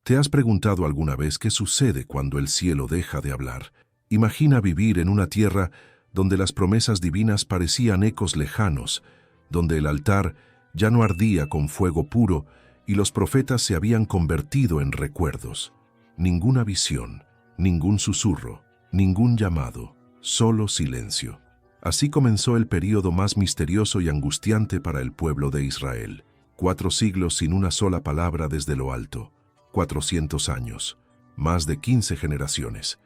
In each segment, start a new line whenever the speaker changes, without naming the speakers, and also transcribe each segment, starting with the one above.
¿Te has preguntado alguna vez qué sucede cuando el cielo deja de hablar? Imagina vivir en una tierra donde las promesas divinas parecían ecos lejanos, donde el altar ya no ardía con fuego puro y los profetas se habían convertido en recuerdos. Ninguna visión, ningún susurro, ningún llamado, solo silencio. Así comenzó el período más misterioso y angustiante para el pueblo de Israel. 4 siglos sin una sola palabra desde lo alto. 400 años. Más de 15 generaciones.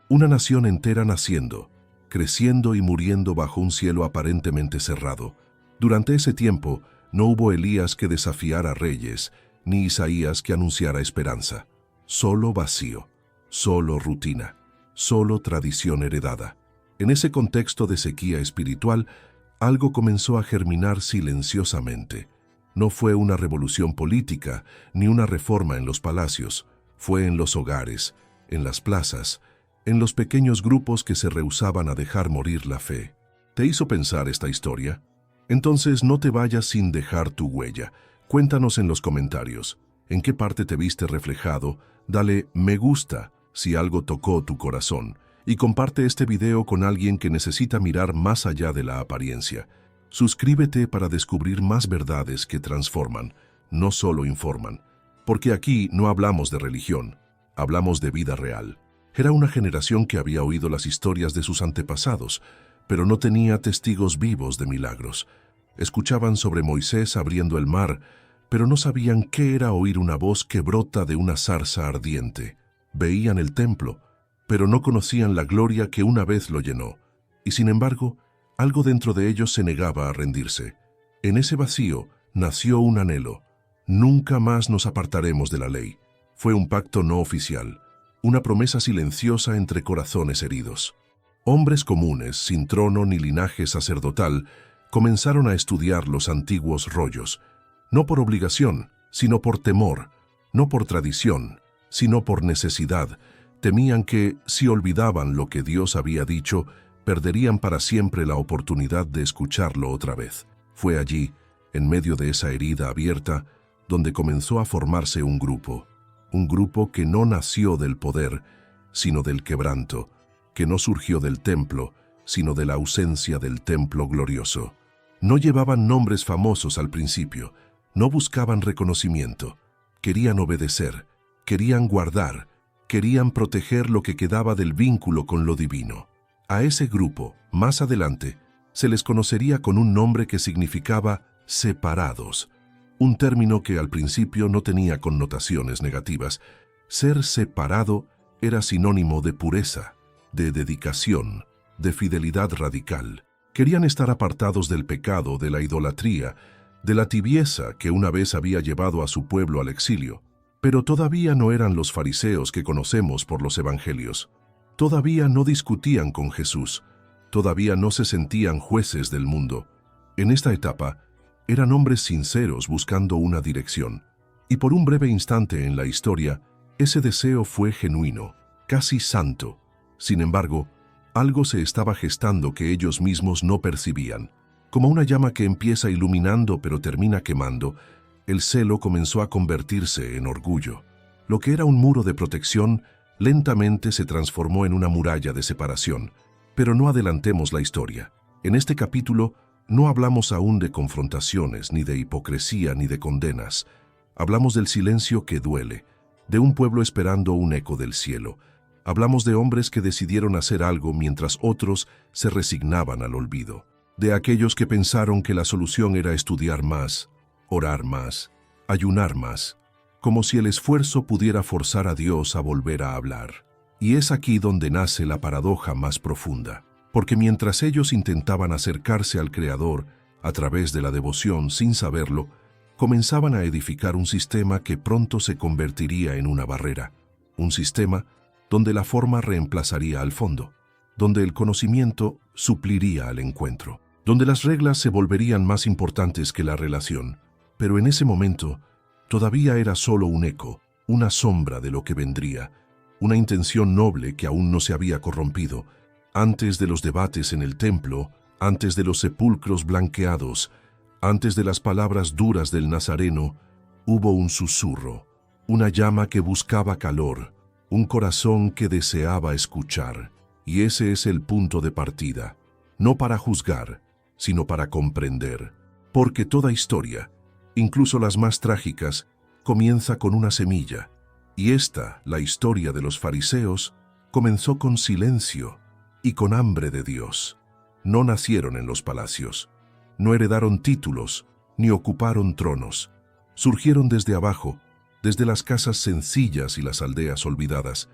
Una nación entera naciendo, creciendo y muriendo bajo un cielo aparentemente cerrado. Durante ese tiempo, no hubo Elías que desafiara reyes, ni Isaías que anunciara esperanza. Solo vacío, solo rutina, solo tradición heredada. En ese contexto de sequía espiritual, algo comenzó a germinar silenciosamente. No fue una revolución política, ni una reforma en los palacios. Fue en los hogares, en las plazas, en los pequeños grupos que se rehusaban a dejar morir la fe. ¿Te hizo pensar esta historia? Entonces no te vayas sin dejar tu huella. Cuéntanos en los comentarios. ¿En qué parte te viste reflejado? Dale me gusta si algo tocó tu corazón. Y comparte este video con alguien que necesita mirar más allá de la apariencia. Suscríbete para descubrir más verdades que transforman, no solo informan. Porque aquí no hablamos de religión, hablamos de vida real. Era una generación que había oído las historias de sus antepasados, pero no tenía testigos vivos de milagros. Escuchaban sobre Moisés abriendo el mar, pero no sabían qué era oír una voz que brota de una zarza ardiente. Veían el templo, pero no conocían la gloria que una vez lo llenó. Y sin embargo, algo dentro de ellos se negaba a rendirse. En ese vacío nació un anhelo. Nunca más nos apartaremos de la ley. Fue un pacto no oficial, una promesa silenciosa entre corazones heridos. Hombres comunes, sin trono ni linaje sacerdotal, comenzaron a estudiar los antiguos rollos, no por obligación, sino por temor, no por tradición, sino por necesidad. Temían que, si olvidaban lo que Dios había dicho, perderían para siempre la oportunidad de escucharlo otra vez. Fue allí, en medio de esa herida abierta, donde comenzó a formarse un grupo que no nació del poder, sino del quebranto, que no surgió del templo, sino de la ausencia del templo glorioso. No llevaban nombres famosos al principio, no buscaban reconocimiento, querían obedecer, querían guardar, querían proteger lo que quedaba del vínculo con lo divino. A ese grupo, más adelante, se les conocería con un nombre que significaba separados, un término que al principio no tenía connotaciones negativas. Ser separado era sinónimo de pureza, de dedicación, de fidelidad radical. Querían estar apartados del pecado, de la idolatría, de la tibieza que una vez había llevado a su pueblo al exilio. Pero todavía no eran los fariseos que conocemos por los evangelios. Todavía no discutían con Jesús. Todavía no se sentían jueces del mundo. En esta etapa, eran hombres sinceros buscando una dirección. Y por un breve instante en la historia, ese deseo fue genuino, casi santo. Sin embargo, algo se estaba gestando que ellos mismos no percibían. Como una llama que empieza iluminando pero termina quemando, el celo comenzó a convertirse en orgullo. Lo que era un muro de protección, lentamente se transformó en una muralla de separación. Pero no adelantemos la historia. En este capítulo no hablamos aún de confrontaciones, ni de hipocresía, ni de condenas. Hablamos del silencio que duele, de un pueblo esperando un eco del cielo. Hablamos de hombres que decidieron hacer algo mientras otros se resignaban al olvido. De aquellos que pensaron que la solución era estudiar más, orar más, ayunar más, como si el esfuerzo pudiera forzar a Dios a volver a hablar. Y es aquí donde nace la paradoja más profunda, porque mientras ellos intentaban acercarse al Creador a través de la devoción sin saberlo, comenzaban a edificar un sistema que pronto se convertiría en una barrera, un sistema donde la forma reemplazaría al fondo, donde el conocimiento supliría al encuentro, donde las reglas se volverían más importantes que la relación. Pero en ese momento, todavía era solo un eco, una sombra de lo que vendría, una intención noble que aún no se había corrompido. Antes de los debates en el templo, antes de los sepulcros blanqueados, antes de las palabras duras del Nazareno, hubo un susurro, una llama que buscaba calor, un corazón que deseaba escuchar. Y ese es el punto de partida, no para juzgar, sino para comprender. Porque toda historia, incluso las más trágicas, comienza con una semilla. Y esta, la historia de los fariseos, comenzó con silencio y con hambre de Dios. No nacieron en los palacios, no heredaron títulos, ni ocuparon tronos. Surgieron desde abajo, desde las casas sencillas y las aldeas olvidadas.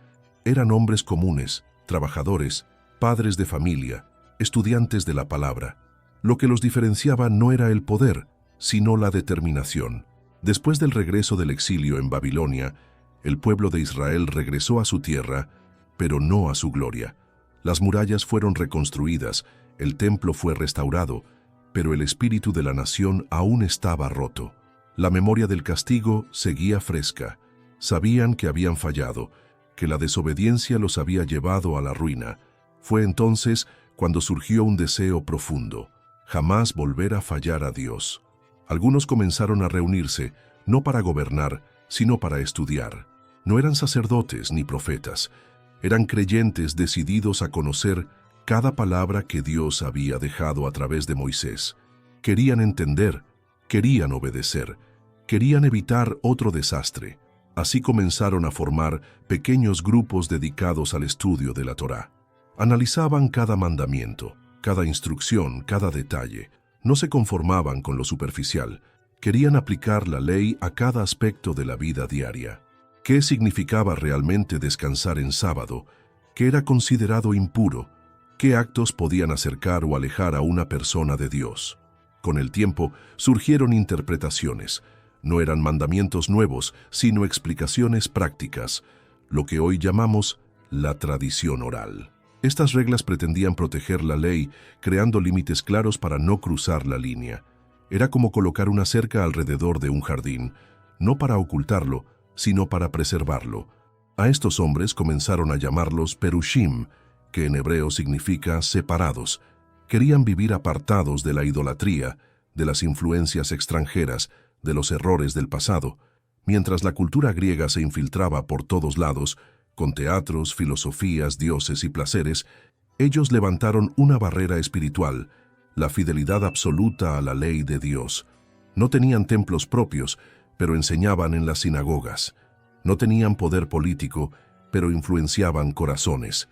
Eran hombres comunes, trabajadores, padres de familia, estudiantes de la palabra. Lo que los diferenciaba no era el poder, sino la determinación. Después del regreso del exilio en Babilonia, el pueblo de Israel regresó a su tierra, pero no a su gloria. Las murallas fueron reconstruidas, el templo fue restaurado, pero el espíritu de la nación aún estaba roto. La memoria del castigo seguía fresca. Sabían que habían fallado, que la desobediencia los había llevado a la ruina. Fue entonces cuando surgió un deseo profundo: jamás volver a fallar a Dios. Algunos comenzaron a reunirse, no para gobernar, sino para estudiar. No eran sacerdotes ni profetas, eran creyentes decididos a conocer cada palabra que Dios había dejado a través de Moisés. Querían entender, querían obedecer, querían evitar otro desastre. Así comenzaron a formar pequeños grupos dedicados al estudio de la Torá. Analizaban cada mandamiento, cada instrucción, cada detalle. No se conformaban con lo superficial. Querían aplicar la ley a cada aspecto de la vida diaria. ¿Qué significaba realmente descansar en sábado? ¿Qué era considerado impuro? ¿Qué actos podían acercar o alejar a una persona de Dios? Con el tiempo surgieron interpretaciones. No eran mandamientos nuevos, sino explicaciones prácticas, lo que hoy llamamos la tradición oral. Estas reglas pretendían proteger la ley, creando límites claros para no cruzar la línea. Era como colocar una cerca alrededor de un jardín, no para ocultarlo, sino para preservarlo. A estos hombres comenzaron a llamarlos perushim, que en hebreo significa separados. Querían vivir apartados de la idolatría, de las influencias extranjeras, de los errores del pasado. Mientras la cultura griega se infiltraba por todos lados, con teatros, filosofías, dioses y placeres, ellos levantaron una barrera espiritual, la fidelidad absoluta a la ley de Dios. No tenían templos propios, pero enseñaban en las sinagogas. No tenían poder político, pero influenciaban corazones.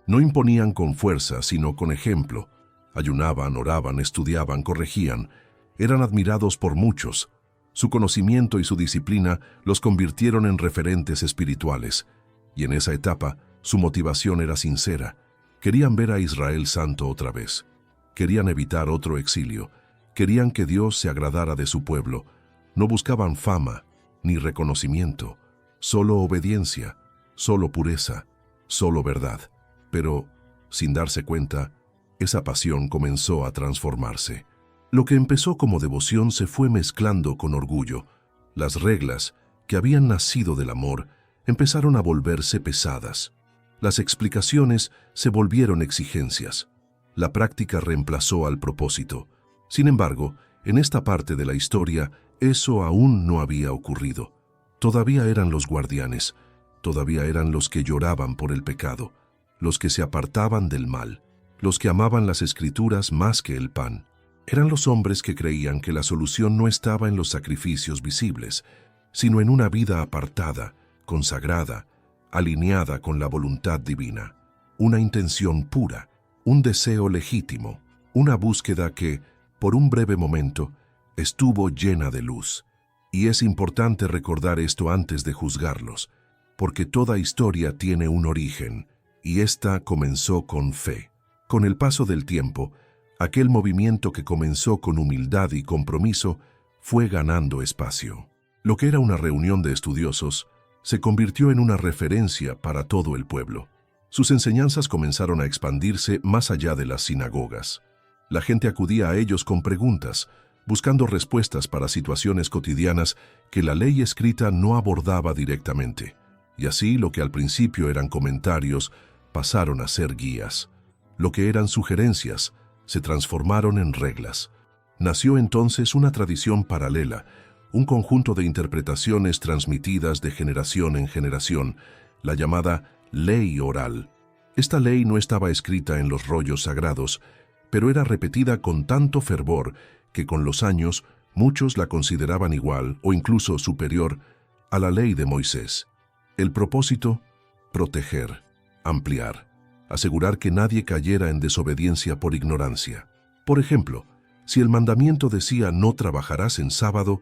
No imponían con fuerza, sino con ejemplo. Ayunaban, oraban, estudiaban, corregían. Eran admirados por muchos. Su conocimiento y su disciplina los convirtieron en referentes espirituales. Y en esa etapa, su motivación era sincera. Querían ver a Israel santo otra vez. Querían evitar otro exilio. Querían que Dios se agradara de su pueblo. No buscaban fama, ni reconocimiento, solo obediencia, solo pureza, solo verdad. Pero, sin darse cuenta, esa pasión comenzó a transformarse. Lo que empezó como devoción se fue mezclando con orgullo. Las reglas, que habían nacido del amor, empezaron a volverse pesadas. Las explicaciones se volvieron exigencias. La práctica reemplazó al propósito. Sin embargo, en esta parte de la historia, eso aún no había ocurrido. Todavía eran los guardianes, todavía eran los que lloraban por el pecado, los que se apartaban del mal, los que amaban las Escrituras más que el pan. Eran los hombres que creían que la solución no estaba en los sacrificios visibles, sino en una vida apartada, consagrada, alineada con la voluntad divina, una intención pura, un deseo legítimo, una búsqueda que, por un breve momento, estuvo llena de luz. Y es importante recordar esto antes de juzgarlos, porque toda historia tiene un origen, y esta comenzó con fe. Con el paso del tiempo, aquel movimiento que comenzó con humildad y compromiso fue ganando espacio. Lo que era una reunión de estudiosos se convirtió en una referencia para todo el pueblo. Sus enseñanzas comenzaron a expandirse más allá de las sinagogas. La gente acudía a ellos con preguntas, buscando respuestas para situaciones cotidianas que la ley escrita no abordaba directamente. Y así lo que al principio eran comentarios pasaron a ser guías. Lo que eran sugerencias se transformaron en reglas. Nació entonces una tradición paralela, un conjunto de interpretaciones transmitidas de generación en generación, la llamada ley oral. Esta ley no estaba escrita en los rollos sagrados, pero era repetida con tanto fervor que con los años muchos la consideraban igual o incluso superior a la ley de Moisés. El propósito: proteger, ampliar, asegurar que nadie cayera en desobediencia por ignorancia. Por ejemplo, si el mandamiento decía no trabajarás en sábado,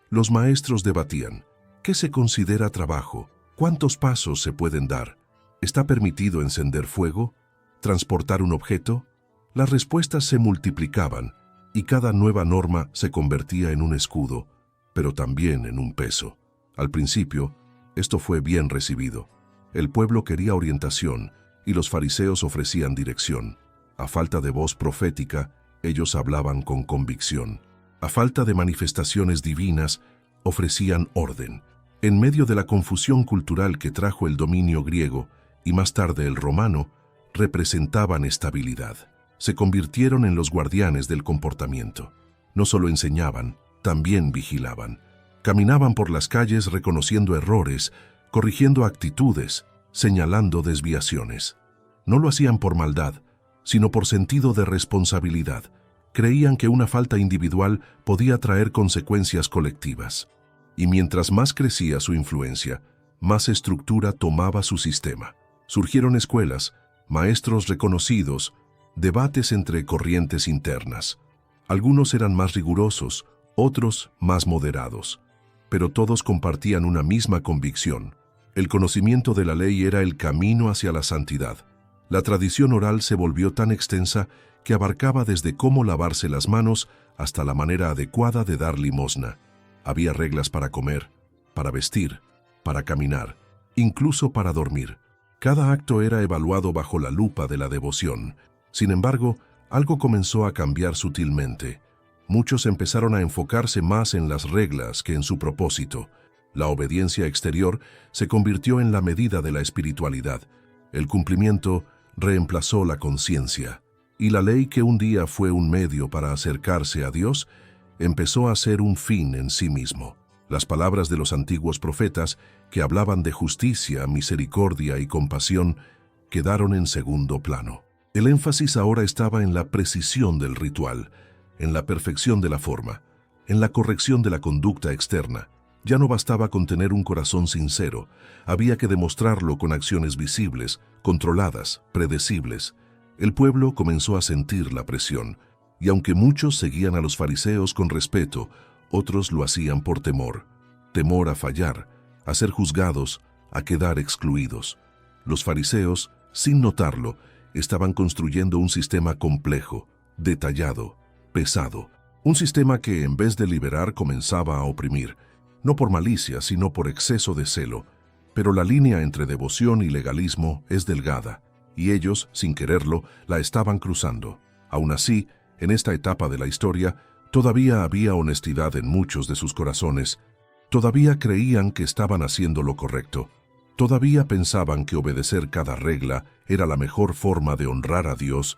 los maestros debatían: ¿qué se considera trabajo? ¿Cuántos pasos se pueden dar? ¿Está permitido encender fuego? ¿Transportar un objeto? Las respuestas se multiplicaban y cada nueva norma se convertía en un escudo, pero también en un peso. Al principio, esto fue bien recibido. El pueblo quería orientación y los fariseos ofrecían dirección. A falta de voz profética, ellos hablaban con convicción. A falta de manifestaciones divinas, ofrecían orden. En medio de la confusión cultural que trajo el dominio griego y más tarde el romano, representaban estabilidad. Se convirtieron en los guardianes del comportamiento. No solo enseñaban, también vigilaban. Caminaban por las calles reconociendo errores, corrigiendo actitudes, señalando desviaciones. No lo hacían por maldad, sino por sentido de responsabilidad. Creían que una falta individual podía traer consecuencias colectivas. Y mientras más crecía su influencia, más estructura tomaba su sistema. Surgieron escuelas, maestros reconocidos, debates entre corrientes internas. Algunos eran más rigurosos, otros más moderados, pero todos compartían una misma convicción. El conocimiento de la ley era el camino hacia la santidad. La tradición oral se volvió tan extensa que abarcaba desde cómo lavarse las manos hasta la manera adecuada de dar limosna. Había reglas para comer, para vestir, para caminar, incluso para dormir. Cada acto era evaluado bajo la lupa de la devoción. Sin embargo, algo comenzó a cambiar sutilmente. Muchos empezaron a enfocarse más en las reglas que en su propósito. La obediencia exterior se convirtió en la medida de la espiritualidad. El cumplimiento reemplazó la conciencia. Y la ley, que un día fue un medio para acercarse a Dios, empezó a ser un fin en sí mismo. Las palabras de los antiguos profetas, que hablaban de justicia, misericordia y compasión, quedaron en segundo plano. El énfasis ahora estaba en la precisión del ritual, en la perfección de la forma, en la corrección de la conducta externa. Ya no bastaba con tener un corazón sincero, había que demostrarlo con acciones visibles, controladas, predecibles. El pueblo comenzó a sentir la presión, y aunque muchos seguían a los fariseos con respeto, otros lo hacían por temor. Temor a fallar, a ser juzgados, a quedar excluidos. Los fariseos, sin notarlo, estaban construyendo un sistema complejo, detallado, pesado. Un sistema que, en vez de liberar, comenzaba a oprimir, no por malicia, sino por exceso de celo. Pero la línea entre devoción y legalismo es delgada, y ellos, sin quererlo, la estaban cruzando. Aún así, en esta etapa de la historia, todavía había honestidad en muchos de sus corazones. Todavía creían que estaban haciendo lo correcto. Todavía pensaban que obedecer cada regla era la mejor forma de honrar a Dios,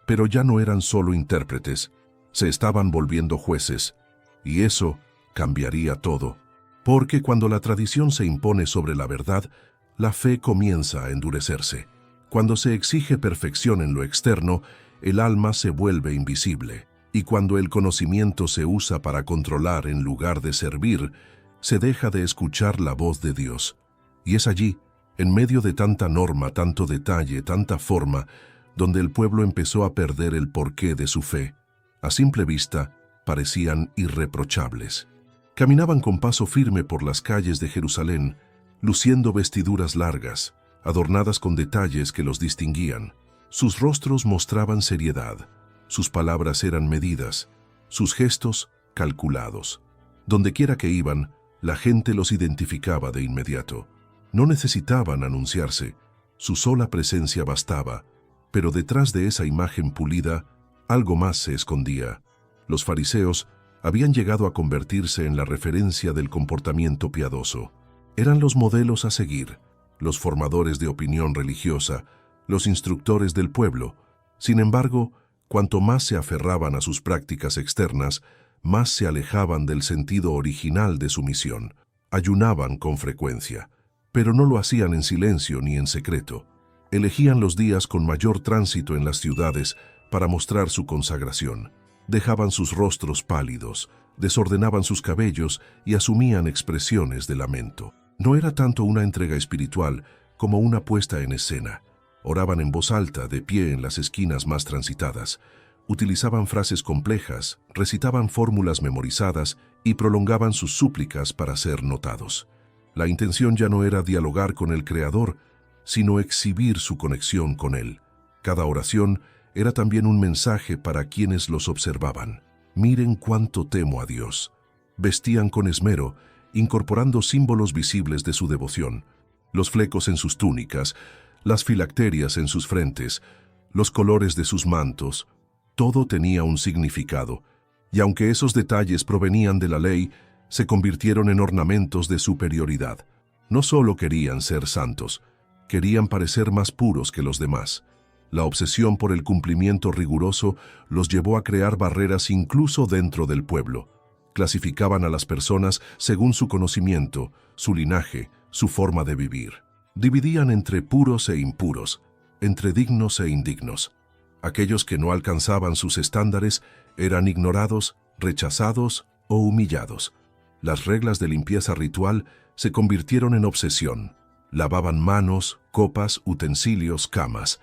pero ya no eran solo intérpretes, se estaban volviendo jueces, y eso cambiaría todo. Porque cuando la tradición se impone sobre la verdad, la fe comienza a endurecerse. Cuando se exige perfección en lo externo, el alma se vuelve invisible. Y cuando el conocimiento se usa para controlar en lugar de servir, se deja de escuchar la voz de Dios. Y es allí, en medio de tanta norma, tanto detalle, tanta forma, donde el pueblo empezó a perder el porqué de su fe. A simple vista, parecían irreprochables. Caminaban con paso firme por las calles de Jerusalén, luciendo vestiduras largas, adornadas con detalles que los distinguían. Sus rostros mostraban seriedad, sus palabras eran medidas, sus gestos calculados. Dondequiera que iban, la gente los identificaba de inmediato. No necesitaban anunciarse, su sola presencia bastaba, pero detrás de esa imagen pulida, algo más se escondía. Los fariseos habían llegado a convertirse en la referencia del comportamiento piadoso. Eran los modelos a seguir, los formadores de opinión religiosa, los instructores del pueblo. Sin embargo, cuanto más se aferraban a sus prácticas externas, más se alejaban del sentido original de su misión. Ayunaban con frecuencia, pero no lo hacían en silencio ni en secreto. Elegían los días con mayor tránsito en las ciudades para mostrar su consagración. Dejaban sus rostros pálidos, desordenaban sus cabellos y asumían expresiones de lamento. No era tanto una entrega espiritual como una puesta en escena. Oraban en voz alta, de pie en las esquinas más transitadas. Utilizaban frases complejas, recitaban fórmulas memorizadas y prolongaban sus súplicas para ser notados. La intención ya no era dialogar con el Creador, sino exhibir su conexión con Él. Cada oración era también un mensaje para quienes los observaban. Miren cuánto temo a Dios. Vestían con esmero, incorporando símbolos visibles de su devoción. Los flecos en sus túnicas, las filacterias en sus frentes, los colores de sus mantos, todo tenía un significado, y aunque esos detalles provenían de la ley, se convirtieron en ornamentos de superioridad. No solo querían ser santos, querían parecer más puros que los demás. La obsesión por el cumplimiento riguroso los llevó a crear barreras incluso dentro del pueblo. Clasificaban a las personas según su conocimiento, su linaje, su forma de vivir. Dividían entre puros e impuros, entre dignos e indignos. Aquellos que no alcanzaban sus estándares eran ignorados, rechazados o humillados. Las reglas de limpieza ritual se convirtieron en obsesión. Lavaban manos, copas, utensilios, camas,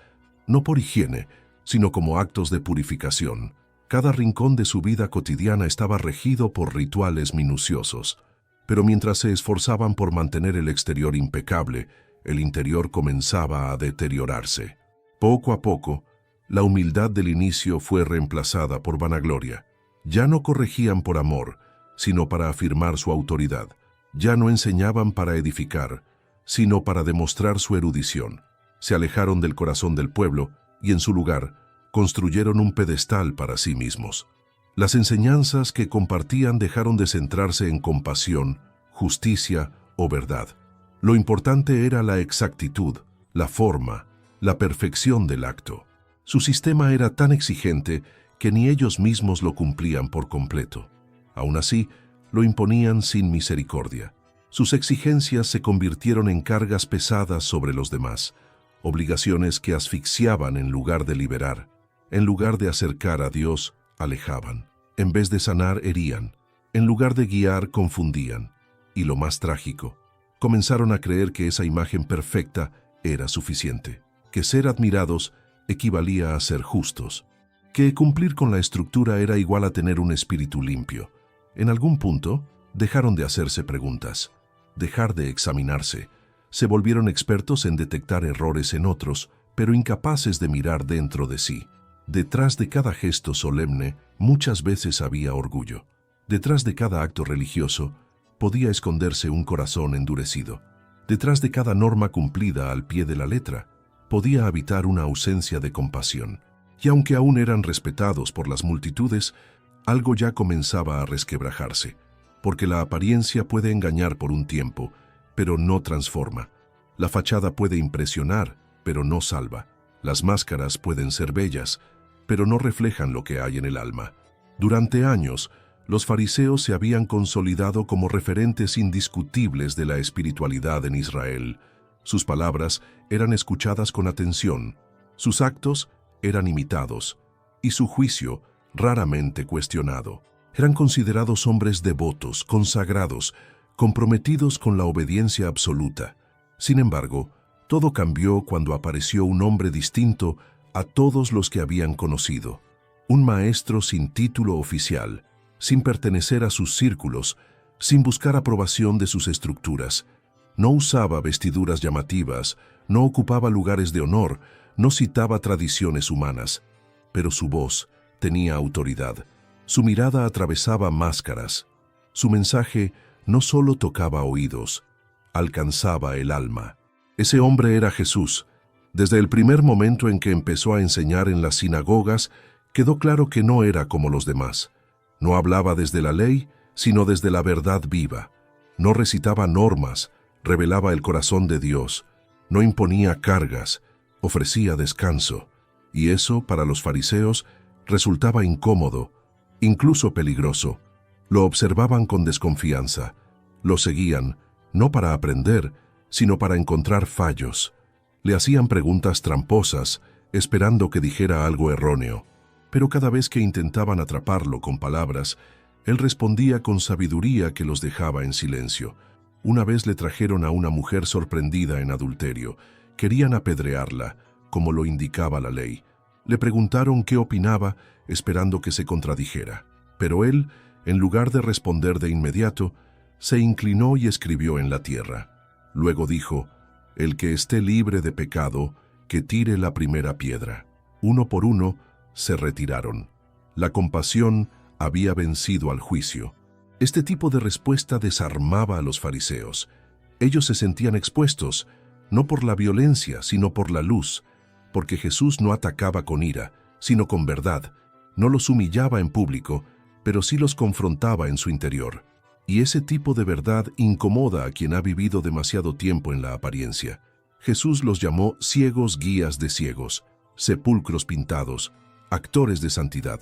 no por higiene, sino como actos de purificación. Cada rincón de su vida cotidiana estaba regido por rituales minuciosos. Pero mientras se esforzaban por mantener el exterior impecable, el interior comenzaba a deteriorarse. Poco a poco, la humildad del inicio fue reemplazada por vanagloria. Ya no corregían por amor, sino para afirmar su autoridad. Ya no enseñaban para edificar, sino para demostrar su erudición. Se alejaron del corazón del pueblo y en su lugar construyeron un pedestal para sí mismos. Las enseñanzas que compartían dejaron de centrarse en compasión, justicia o verdad. Lo importante era la exactitud, la forma, la perfección del acto. Su sistema era tan exigente que ni ellos mismos lo cumplían por completo. Aún así, lo imponían sin misericordia. Sus exigencias se convirtieron en cargas pesadas sobre los demás, obligaciones que asfixiaban en lugar de liberar. En lugar de acercar a Dios, alejaban. En vez de sanar, herían. En lugar de guiar, confundían. Y lo más trágico, comenzaron a creer que esa imagen perfecta era suficiente, que ser admirados equivalía a ser justos, que cumplir con la estructura era igual a tener un espíritu limpio. En algún punto, dejaron de hacerse preguntas, dejar de examinarse. Se volvieron expertos en detectar errores en otros, pero incapaces de mirar dentro de sí. Detrás de cada gesto solemne, muchas veces había orgullo. Detrás de cada acto religioso, podía esconderse un corazón endurecido. Detrás de cada norma cumplida al pie de la letra, podía habitar una ausencia de compasión. Y aunque aún eran respetados por las multitudes, algo ya comenzaba a resquebrajarse, porque la apariencia puede engañar por un tiempo, pero no transforma. La fachada puede impresionar, pero no salva. Las máscaras pueden ser bellas, pero no reflejan lo que hay en el alma. Durante años, los fariseos se habían consolidado como referentes indiscutibles de la espiritualidad en Israel. Sus palabras eran escuchadas con atención, sus actos eran imitados, y su juicio raramente cuestionado. Eran considerados hombres devotos, consagrados, comprometidos con la obediencia absoluta. Sin embargo, todo cambió cuando apareció un hombre distinto a todos los que habían conocido. Un maestro sin título oficial, sin pertenecer a sus círculos, sin buscar aprobación de sus estructuras. No usaba vestiduras llamativas, no ocupaba lugares de honor, no citaba tradiciones humanas, pero su voz tenía autoridad. Su mirada atravesaba máscaras. Su mensaje no solo tocaba oídos, alcanzaba el alma. Ese hombre era Jesús. Desde el primer momento en que empezó a enseñar en las sinagogas, quedó claro que no era como los demás. No hablaba desde la ley, sino desde la verdad viva. No recitaba normas, revelaba el corazón de Dios. No imponía cargas, ofrecía descanso. Y eso, para los fariseos, resultaba incómodo, incluso peligroso. Lo observaban con desconfianza. Lo seguían, no para aprender, sino para encontrar fallos. Le hacían preguntas tramposas, esperando que dijera algo erróneo. Pero cada vez que intentaban atraparlo con palabras, él respondía con sabiduría que los dejaba en silencio. Una vez le trajeron a una mujer sorprendida en adulterio. Querían apedrearla, como lo indicaba la ley. Le preguntaron qué opinaba, esperando que se contradijera. Pero él, en lugar de responder de inmediato, se inclinó y escribió en la tierra. Luego dijo: «El que esté libre de pecado, que tire la primera piedra». Uno por uno se retiraron. La compasión había vencido al juicio. Este tipo de respuesta desarmaba a los fariseos. Ellos se sentían expuestos, no por la violencia, sino por la luz, porque Jesús no atacaba con ira, sino con verdad. No los humillaba en público, pero sí los confrontaba en su interior. Y ese tipo de verdad incomoda a quien ha vivido demasiado tiempo en la apariencia. Jesús los llamó ciegos guías de ciegos, sepulcros pintados, actores de santidad,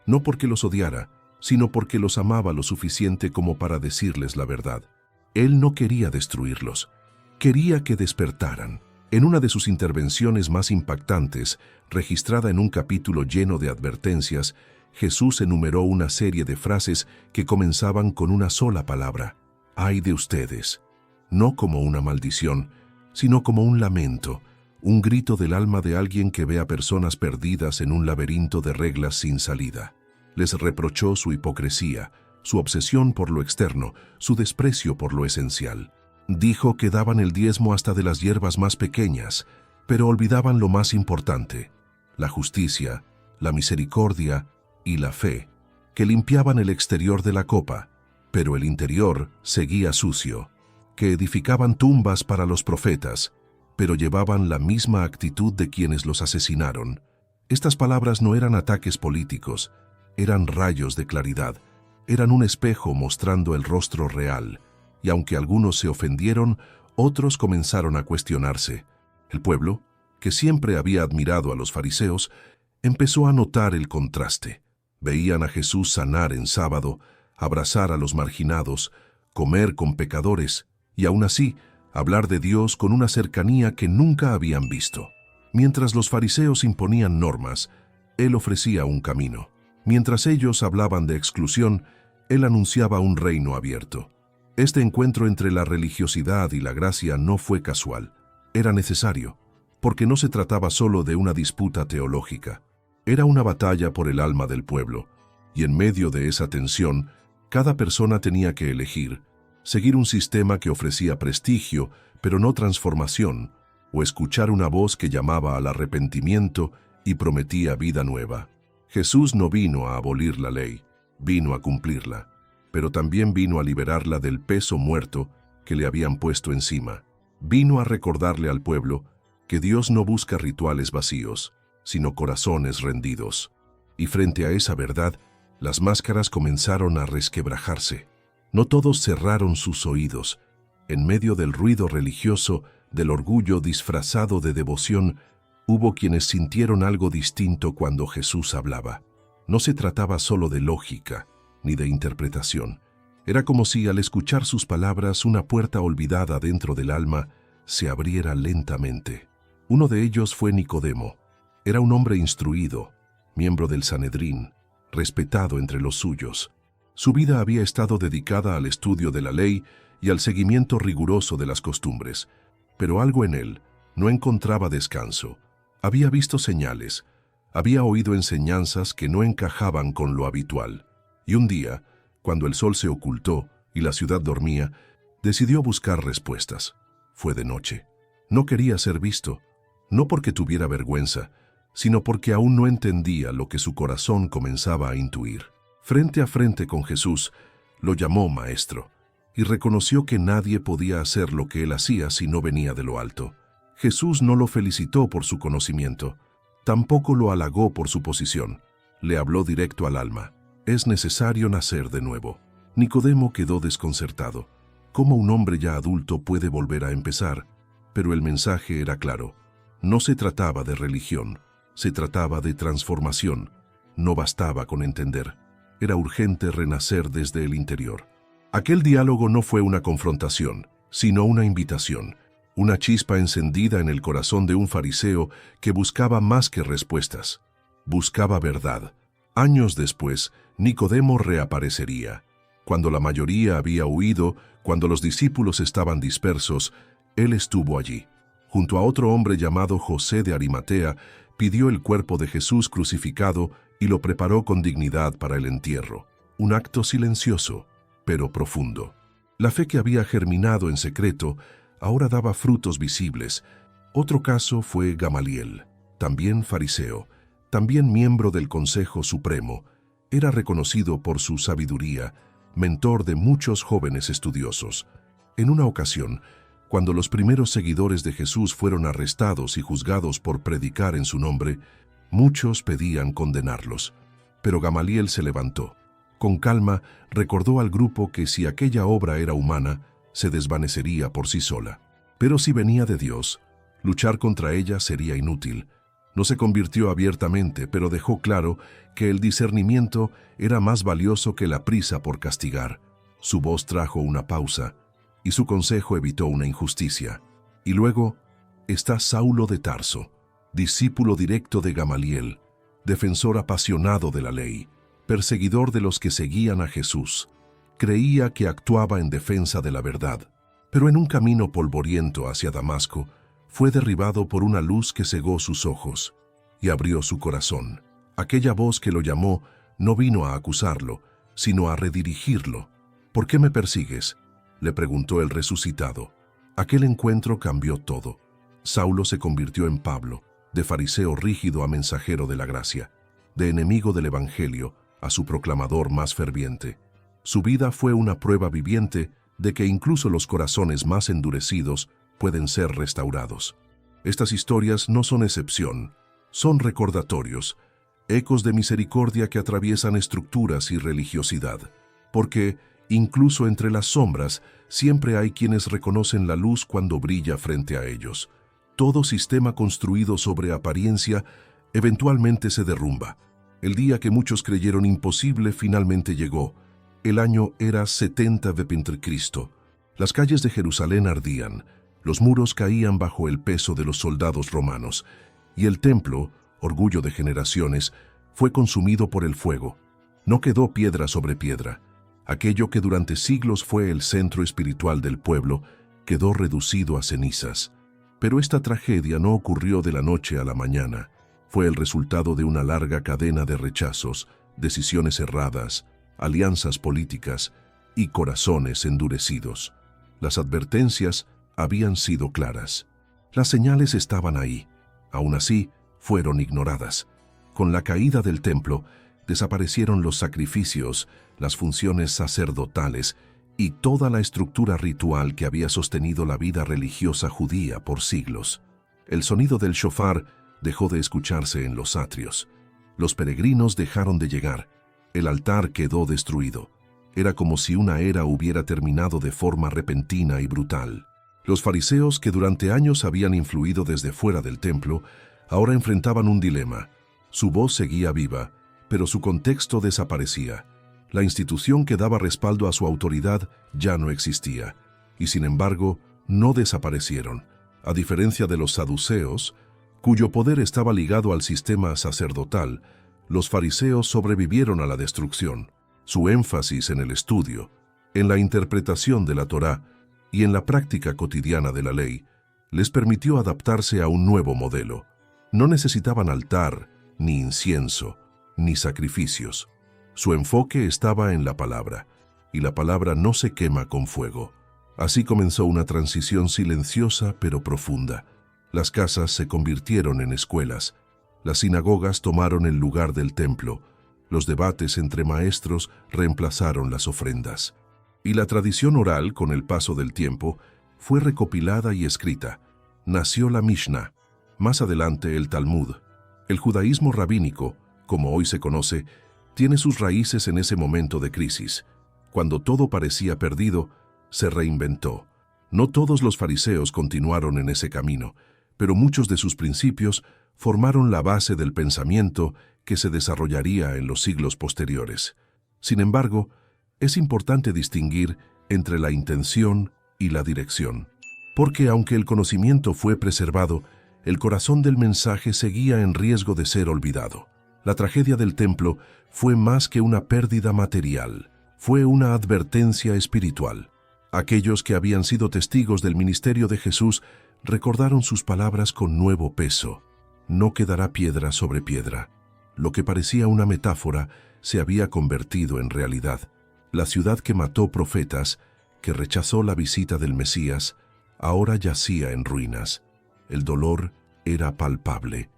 no porque los odiara, sino porque los amaba lo suficiente como para decirles la verdad. Él no quería destruirlos, quería que despertaran. En una de sus intervenciones más impactantes, registrada en un capítulo lleno de advertencias, Jesús enumeró una serie de frases que comenzaban con una sola palabra: «Ay de ustedes», no como una maldición, sino como un lamento, un grito del alma de alguien que ve a personas perdidas en un laberinto de reglas sin salida. Les reprochó su hipocresía, su obsesión por lo externo, su desprecio por lo esencial. Dijo que daban el diezmo hasta de las hierbas más pequeñas, pero olvidaban lo más importante: la justicia, la misericordia y la fe, que limpiaban el exterior de la copa, pero el interior seguía sucio, que edificaban tumbas para los profetas, pero llevaban la misma actitud de quienes los asesinaron. Estas palabras no eran ataques políticos, eran rayos de claridad, eran un espejo mostrando el rostro real, y aunque algunos se ofendieron, otros comenzaron a cuestionarse. El pueblo, que siempre había admirado a los fariseos, empezó a notar el contraste. Veían a Jesús sanar en sábado, abrazar a los marginados, comer con pecadores, y aún así, hablar de Dios con una cercanía que nunca habían visto. Mientras los fariseos imponían normas, Él ofrecía un camino. Mientras ellos hablaban de exclusión, Él anunciaba un reino abierto. Este encuentro entre la religiosidad y la gracia no fue casual. Era necesario, porque no se trataba solo de una disputa teológica. Era una batalla por el alma del pueblo, y en medio de esa tensión, cada persona tenía que elegir: seguir un sistema que ofrecía prestigio, pero no transformación, o escuchar una voz que llamaba al arrepentimiento y prometía vida nueva. Jesús no vino a abolir la ley, vino a cumplirla, pero también vino a liberarla del peso muerto que le habían puesto encima. Vino a recordarle al pueblo que Dios no busca rituales vacíos, sino corazones rendidos. Y frente a esa verdad, las máscaras comenzaron a resquebrajarse. No todos cerraron sus oídos. En medio del ruido religioso, del orgullo disfrazado de devoción, hubo quienes sintieron algo distinto cuando Jesús hablaba. No se trataba solo de lógica, ni de interpretación. Era como si al escuchar sus palabras una puerta olvidada dentro del alma se abriera lentamente. Uno de ellos fue Nicodemo. Era un hombre instruido, miembro del Sanedrín, respetado entre los suyos. Su vida había estado dedicada al estudio de la ley y al seguimiento riguroso de las costumbres, pero algo en él no encontraba descanso. Había visto señales, había oído enseñanzas que no encajaban con lo habitual. Y un día, cuando el sol se ocultó y la ciudad dormía, decidió buscar respuestas. Fue de noche. No quería ser visto, no porque tuviera vergüenza, sino porque aún no entendía lo que su corazón comenzaba a intuir. Frente a frente con Jesús, lo llamó maestro, y reconoció que nadie podía hacer lo que él hacía si no venía de lo alto. Jesús no lo felicitó por su conocimiento, tampoco lo halagó por su posición. Le habló directo al alma: es necesario nacer de nuevo. Nicodemo quedó desconcertado. ¿Cómo un hombre ya adulto puede volver a empezar? Pero el mensaje era claro. No se trataba de religión, se trataba de transformación. No bastaba con entender. Era urgente renacer desde el interior. Aquel diálogo no fue una confrontación, sino una invitación, una chispa encendida en el corazón de un fariseo que buscaba más que respuestas. Buscaba verdad. Años después, Nicodemo reaparecería. Cuando la mayoría había huido, cuando los discípulos estaban dispersos, él estuvo allí. Junto a otro hombre llamado José de Arimatea, pidió el cuerpo de Jesús crucificado y lo preparó con dignidad para el entierro. Un acto silencioso, pero profundo. La fe que había germinado en secreto ahora daba frutos visibles. Otro caso fue Gamaliel, también fariseo, también miembro del Consejo Supremo. Era reconocido por su sabiduría, mentor de muchos jóvenes estudiosos. En una ocasión, cuando los primeros seguidores de Jesús fueron arrestados y juzgados por predicar en su nombre, muchos pedían condenarlos. Pero Gamaliel se levantó. Con calma, recordó al grupo que si aquella obra era humana, se desvanecería por sí sola. Pero si venía de Dios, luchar contra ella sería inútil. No se convirtió abiertamente, pero dejó claro que el discernimiento era más valioso que la prisa por castigar. Su voz trajo una pausa, y su consejo evitó una injusticia. Y luego está Saulo de Tarso, discípulo directo de Gamaliel, defensor apasionado de la ley, perseguidor de los que seguían a Jesús. Creía que actuaba en defensa de la verdad, pero en un camino polvoriento hacia Damasco, fue derribado por una luz que cegó sus ojos y abrió su corazón. Aquella voz que lo llamó no vino a acusarlo, sino a redirigirlo. ¿Por qué me persigues?, le preguntó el resucitado. Aquel encuentro cambió todo. Saulo se convirtió en Pablo, de fariseo rígido a mensajero de la gracia, de enemigo del Evangelio a su proclamador más ferviente. Su vida fue una prueba viviente de que incluso los corazones más endurecidos pueden ser restaurados. Estas historias no son excepción, son recordatorios, ecos de misericordia que atraviesan estructuras y religiosidad, porque incluso entre las sombras siempre hay quienes reconocen la luz cuando brilla frente a ellos. Todo sistema construido sobre apariencia eventualmente se derrumba. El día que muchos creyeron imposible finalmente llegó. El año era 70 d.C. Las calles de Jerusalén ardían, los muros caían bajo el peso de los soldados romanos, y el templo, orgullo de generaciones, fue consumido por el fuego. No quedó piedra sobre piedra. Aquello que durante siglos fue el centro espiritual del pueblo quedó reducido a cenizas. Pero esta tragedia no ocurrió de la noche a la mañana. Fue el resultado de una larga cadena de rechazos, decisiones erradas, alianzas políticas y corazones endurecidos. Las advertencias habían sido claras. Las señales estaban ahí. Aún así, fueron ignoradas. Con la caída del templo, desaparecieron los sacrificios, las funciones sacerdotales y toda la estructura ritual que había sostenido la vida religiosa judía por siglos. El sonido del shofar dejó de escucharse en los atrios. Los peregrinos dejaron de llegar. El altar quedó destruido. Era como si una era hubiera terminado de forma repentina y brutal. Los fariseos, que durante años habían influido desde fuera del templo, ahora enfrentaban un dilema. Su voz seguía viva, pero su contexto desaparecía. La institución que daba respaldo a su autoridad ya no existía, y sin embargo, no desaparecieron. A diferencia de los saduceos, cuyo poder estaba ligado al sistema sacerdotal, los fariseos sobrevivieron a la destrucción. Su énfasis en el estudio, en la interpretación de la Torá y en la práctica cotidiana de la ley, les permitió adaptarse a un nuevo modelo. No necesitaban altar, ni incienso, ni sacrificios. Su enfoque estaba en la palabra, y la palabra no se quema con fuego. Así comenzó una transición silenciosa pero profunda. Las casas se convirtieron en escuelas, las sinagogas tomaron el lugar del templo, los debates entre maestros reemplazaron las ofrendas. Y la tradición oral, con el paso del tiempo, fue recopilada y escrita. Nació la Mishnah, más adelante el Talmud. El judaísmo rabínico, como hoy se conoce, tiene sus raíces en ese momento de crisis. Cuando todo parecía perdido, se reinventó. No todos los fariseos continuaron en ese camino, pero muchos de sus principios formaron la base del pensamiento que se desarrollaría en los siglos posteriores. Sin embargo, es importante distinguir entre la intención y la dirección, porque aunque el conocimiento fue preservado, el corazón del mensaje seguía en riesgo de ser olvidado. La tragedia del templo fue más que una pérdida material, fue una advertencia espiritual. Aquellos que habían sido testigos del ministerio de Jesús recordaron sus palabras con nuevo peso. No quedará piedra sobre piedra. Lo que parecía una metáfora se había convertido en realidad. La ciudad que mató profetas, que rechazó la visita del Mesías, ahora yacía en ruinas. El dolor era palpable.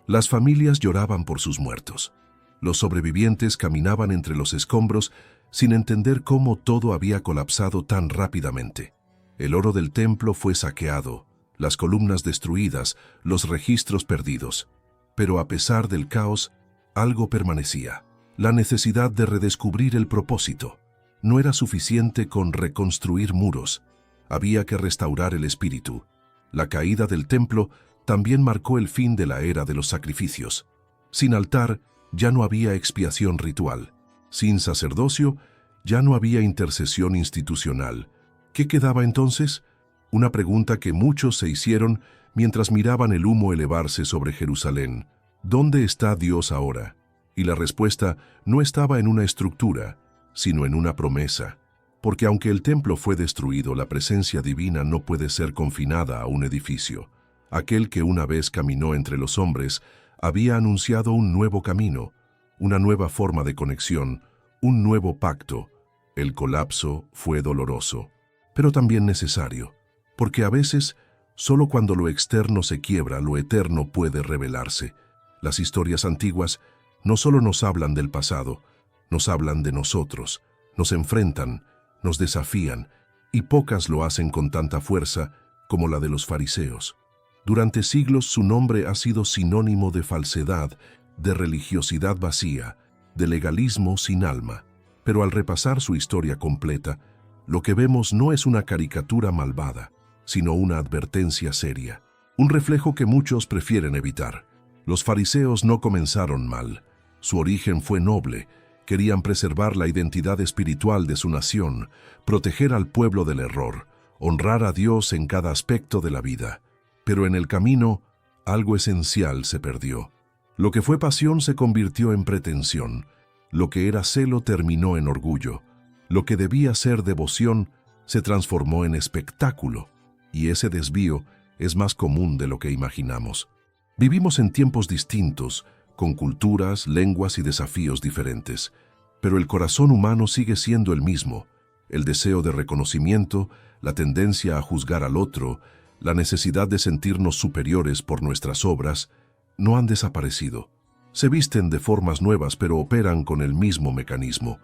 Las familias lloraban por sus muertos. Los sobrevivientes caminaban entre los escombros sin entender cómo todo había colapsado tan rápidamente. El oro del templo fue saqueado, las columnas destruidas, los registros perdidos. Pero a pesar del caos, algo permanecía: la necesidad de redescubrir el propósito. No era suficiente con reconstruir muros, había que restaurar el espíritu. La caída del templo también marcó el fin de la era de los sacrificios. Sin altar, ya no había expiación ritual. Sin sacerdocio, ya no había intercesión institucional. ¿Qué quedaba entonces? Una pregunta que muchos se hicieron mientras miraban el humo elevarse sobre Jerusalén. ¿Dónde está Dios ahora? Y la respuesta no estaba en una estructura, sino en una promesa. Porque aunque el templo fue destruido, la presencia divina no puede ser confinada a un edificio. Aquel que una vez caminó entre los hombres había anunciado un nuevo camino, una nueva forma de conexión, un nuevo pacto. El colapso fue doloroso, pero también necesario, porque a veces, solo cuando lo externo se quiebra, lo eterno puede revelarse. Las historias antiguas no solo nos hablan del pasado, nos hablan de nosotros, nos enfrentan, nos desafían, y pocas lo hacen con tanta fuerza como la de los fariseos. Durante siglos su nombre ha sido sinónimo de falsedad, de religiosidad vacía, de legalismo sin alma. Pero al repasar su historia completa, lo que vemos no es una caricatura malvada, sino una advertencia seria, un reflejo que muchos prefieren evitar. Los fariseos no comenzaron mal. Su origen fue noble. Querían preservar la identidad espiritual de su nación, proteger al pueblo del error, honrar a Dios en cada aspecto de la vida. Pero en el camino, algo esencial se perdió. Lo que fue pasión se convirtió en pretensión. Lo que era celo terminó en orgullo. Lo que debía ser devoción se transformó en espectáculo. Y ese desvío es más común de lo que imaginamos. Vivimos en tiempos distintos, con culturas, lenguas y desafíos diferentes. Pero el corazón humano sigue siendo el mismo. El deseo de reconocimiento, la tendencia a juzgar al otro, la necesidad de sentirnos superiores por nuestras obras, no han desaparecido. Se visten de formas nuevas, pero operan con el mismo mecanismo.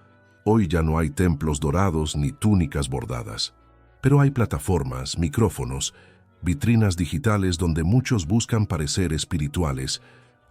Hoy ya no hay templos dorados ni túnicas bordadas. Pero hay plataformas, micrófonos, vitrinas digitales donde muchos buscan parecer espirituales,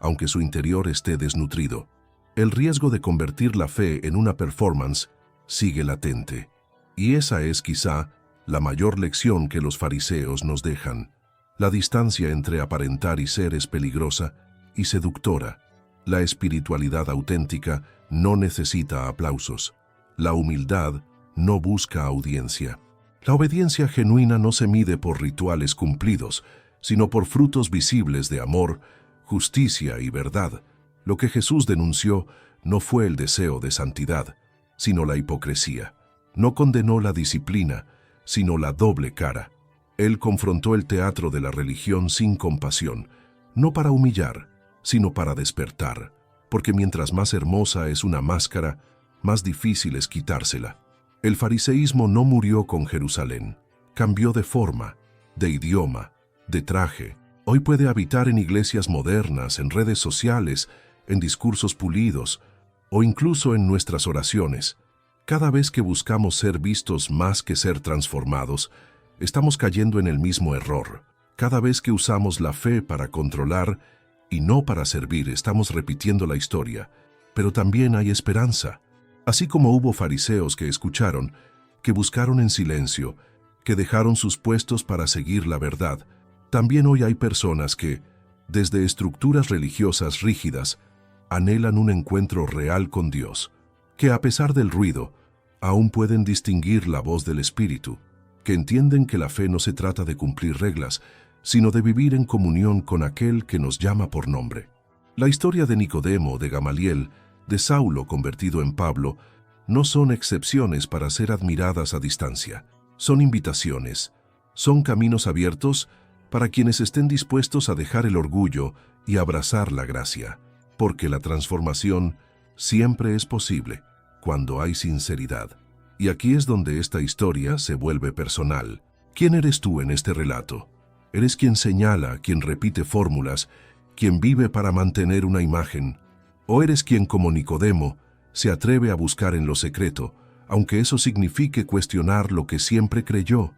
aunque su interior esté desnutrido. El riesgo de convertir la fe en una performance sigue latente. Y esa es quizá la mayor lección que los fariseos nos dejan. La distancia entre aparentar y ser es peligrosa y seductora. La espiritualidad auténtica no necesita aplausos. La humildad no busca audiencia. La obediencia genuina no se mide por rituales cumplidos, sino por frutos visibles de amor, justicia y verdad. Lo que Jesús denunció no fue el deseo de santidad, sino la hipocresía. No condenó la disciplina, sino la doble cara. Él confrontó el teatro de la religión sin compasión, no para humillar, sino para despertar, porque mientras más hermosa es una máscara, más difícil es quitársela. El fariseísmo no murió con Jerusalén, cambió de forma, de idioma, de traje. Hoy puede habitar en iglesias modernas, en redes sociales, en discursos pulidos, o incluso en nuestras oraciones. Cada vez que buscamos ser vistos más que ser transformados, estamos cayendo en el mismo error. Cada vez que usamos la fe para controlar y no para servir, estamos repitiendo la historia. Pero también hay esperanza. Así como hubo fariseos que escucharon, que buscaron en silencio, que dejaron sus puestos para seguir la verdad, también hoy hay personas que, desde estructuras religiosas rígidas, anhelan un encuentro real con Dios. que a pesar del ruido, aún pueden distinguir la voz del Espíritu, que entienden que la fe no se trata de cumplir reglas, sino de vivir en comunión con aquel que nos llama por nombre. La historia de Nicodemo, de Gamaliel, de Saulo convertido en Pablo, no son excepciones para ser admiradas a distancia. Son invitaciones, son caminos abiertos para quienes estén dispuestos a dejar el orgullo y abrazar la gracia, porque la transformación siempre es posible cuando hay sinceridad. Y aquí es donde esta historia se vuelve personal. ¿Quién eres tú en este relato? ¿Eres quien señala, quien repite fórmulas, quien vive para mantener una imagen? ¿O eres quien, como Nicodemo, se atreve a buscar en lo secreto, aunque eso signifique cuestionar lo que siempre creyó?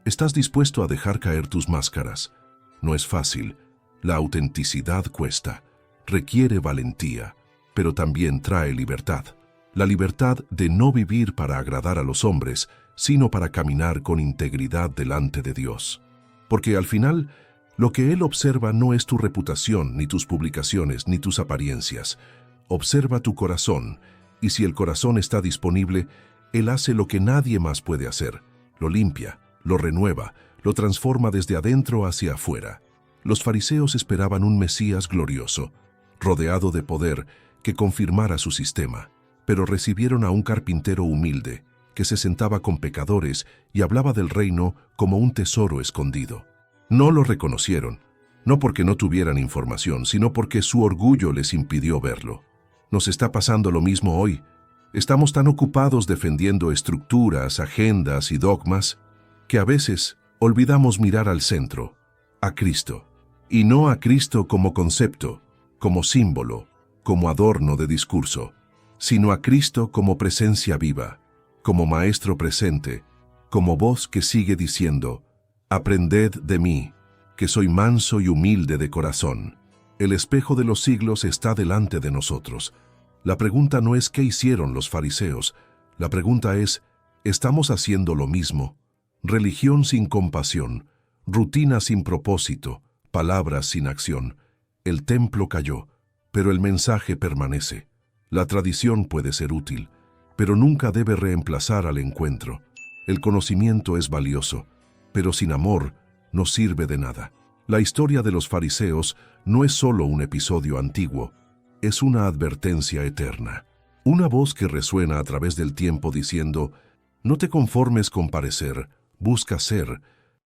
¿Estás dispuesto a dejar caer tus máscaras? No es fácil. La autenticidad cuesta. Requiere valentía, pero también trae libertad. La libertad de no vivir para agradar a los hombres, sino para caminar con integridad delante de Dios. Porque al final, lo que Él observa no es tu reputación, ni tus publicaciones, ni tus apariencias. Observa tu corazón, y si el corazón está disponible, Él hace lo que nadie más puede hacer. Lo limpia, lo renueva, lo transforma desde adentro hacia afuera. Los fariseos esperaban un Mesías glorioso, rodeado de poder, que confirmara su sistema, pero recibieron a un carpintero humilde, que se sentaba con pecadores y hablaba del reino como un tesoro escondido. No lo reconocieron, no porque no tuvieran información, sino porque su orgullo les impidió verlo. Nos está pasando lo mismo hoy. Estamos tan ocupados defendiendo estructuras, agendas y dogmas, que a veces olvidamos mirar al centro, a Cristo, y no a Cristo como concepto, como símbolo, como adorno de discurso, sino a Cristo como presencia viva, como Maestro presente, como voz que sigue diciendo: «Aprended de mí, que soy manso y humilde de corazón». El espejo de los siglos está delante de nosotros. La pregunta no es qué hicieron los fariseos, la pregunta es, ¿estamos haciendo lo mismo? Religión sin compasión, rutina sin propósito, palabras sin acción. El templo cayó, pero el mensaje permanece. La tradición puede ser útil, pero nunca debe reemplazar al encuentro. El conocimiento es valioso, pero sin amor no sirve de nada. La historia de los fariseos no es solo un episodio antiguo, es una advertencia eterna. Una voz que resuena a través del tiempo diciendo: no te conformes con parecer, busca ser,